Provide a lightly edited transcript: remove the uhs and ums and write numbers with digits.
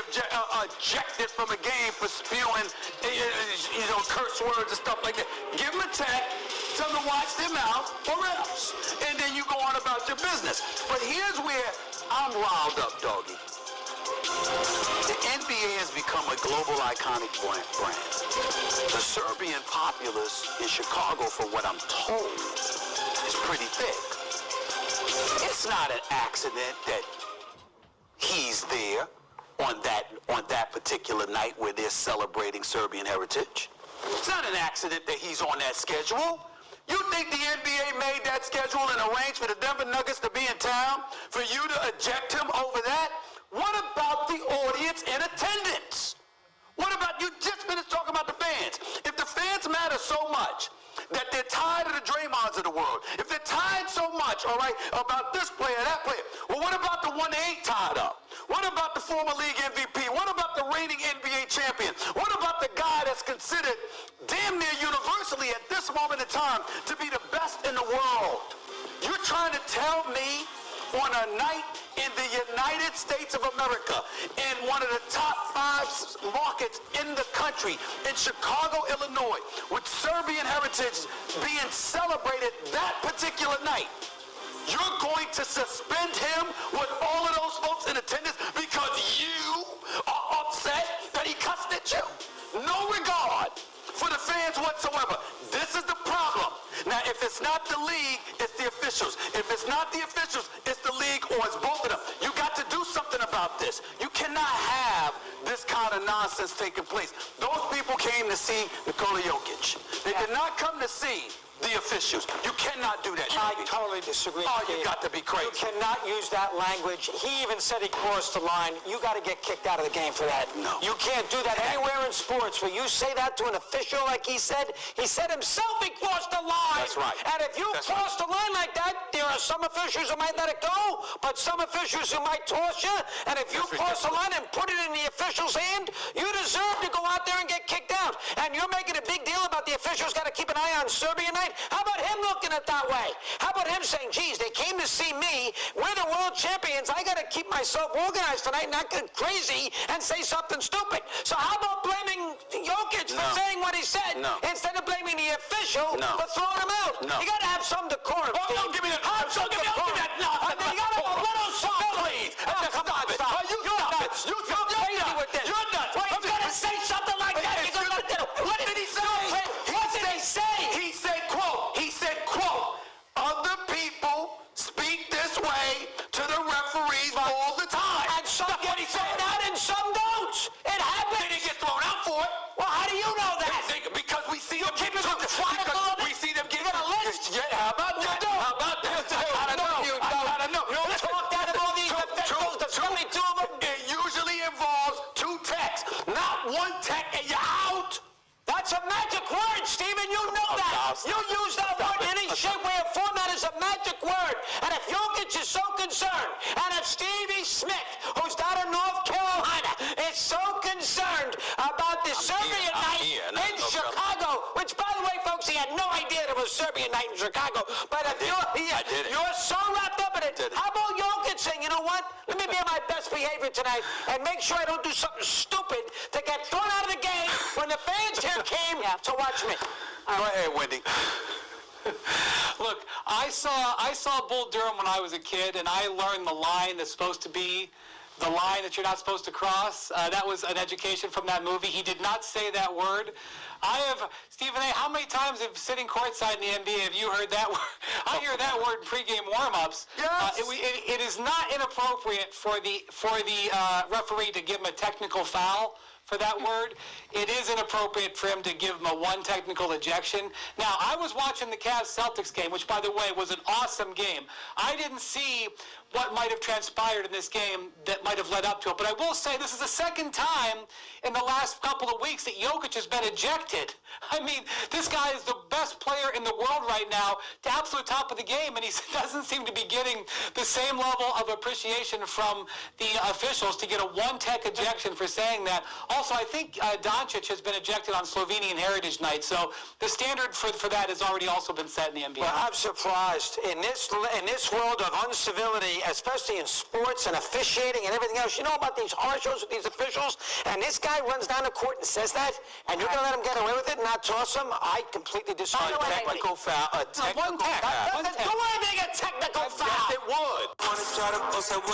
ejected from a game for spewing, curse words and stuff like that. Give them a tech, tell them to watch their mouth or else. And then you go on about your business. But here's where I'm riled up, doggy. The NBA has become a global iconic brand. The Serbian populace in Chicago, for what I'm told, is pretty thick. It's not an accident that he's there on that particular night where they're celebrating Serbian heritage. It's not an accident that he's on that schedule. You think the NBA made that schedule and arranged for the Denver Nuggets to be in town for you to eject him over that? What about the audience in attendance? What about, you just finished talking about the fans. If the fans matter so much that they're tired of the Draymonds of the world, if they're tired so much, all right, about this player, that player, well, what about the one they ain't tired of? What about the former league MVP? What about the reigning NBA champion? What about the guy that's considered damn near universally at this moment in time to be the best in the world? You're trying to tell me on a night in the United States of America, in one of the top 5 markets in the country, in Chicago, Illinois, with Serbian heritage being celebrated that particular night, you're going to suspend him with all of those folks in attendance because you are upset that he cussed at you? No regard for the fans whatsoever. This is the problem. Now, if it's not the league, it's the officials. If it's not the officials, it's the league, or it's both of them. You got to do something about this. You cannot have this kind of nonsense taking place. Those people came to see Nikola Jokic. They did not come to see the officials. You cannot do that. I totally disagree. Oh, you got to be crazy. You cannot use that language. He even said he crossed the line. You got to get kicked out of the game for that. No. You can't do that anywhere in sports where you say that to an official like he said himself he crossed the line. That's right. And if you cross the line like that, there are some officials who might let it go, but some officials who might toss you. And if you cross the line and put it in the official's hand, you deserve to go out there and get kicked out. And you're making a big deal about the officials got to keep an eye on Serbian night. How about him looking at it that way? How about him saying, geez, they came to see me. We're the world champions. I got to keep myself organized tonight, not get crazy and say something stupid. So how about blaming Jokic for saying what he said instead of blaming the official for throwing him out? You got to have some decorum. Oh, don't give me that. Don't give me that. No, you got to have a little civility. Stop it. You're nuts. You're crazy with this. You're nuts. Well, you got to say something like that. What did he say? What did he say? He said, quote, other people speak this way to the referees all the time. And some get thrown out and some don't. It happens. They didn't get thrown out for it. Well, how do you know that? Because we see them get we see them get a list. Yeah, how about that? How about that? I gotta know. You talked out of all these officials, the 22 of them. It usually involves 2 techs, not 1 tech, and you're out. That's a magic word, Stephen. You know that. You use that word in any shape, way, or form. That is a magic word. And if Jokic is so concerned, and if Stevie Smith, who's down in North Carolina, is so concerned about the Serbian night in Chicago, which, by the way, folks, he had no idea there was Serbian night in Chicago. But if you're so wrapped up in it, how about Jokic saying, you know what? Let me be on my best behavior tonight and make sure I don't do something stupid to get thrown out of the game when the fans here came to watch me. Go ahead, Wendy. Look, I saw Bull Durham when I was a kid, and I learned the line that's supposed to be the line that you're not supposed to cross. That was an education from that movie. He did not say that word. Stephen A., how many times sitting courtside in the NBA have you heard that word? I hear that word in pregame warm-ups. Yes. It is not inappropriate for the referee to give him a technical foul for that word. It is inappropriate for him to give him a 1 technical ejection. Now, I was watching the Cavs-Celtics game, which, by the way, was an awesome game. I didn't see what might have transpired in this game that might have led up to it. But I will say this is the second time in the last couple of weeks that Jokic has been ejected. I mean, this guy is the best player in the world right now, the absolute top of the game, and he doesn't seem to be getting the same level of appreciation from the officials to get a 1-tech ejection for saying that. Also, I think Doncic has been ejected on Slovenian Heritage Night, so the standard for that has already also been set in the NBA. Well, I'm surprised. In this world of uncivility especially in sports and officiating and everything else. You know about these horror shows with these officials? And this guy runs down the court and says that, and you're going to let him get away with it and not toss him? I completely disagree. A technical foul. A technical foul. That doesn't do anything, a technical foul. Yes, it would.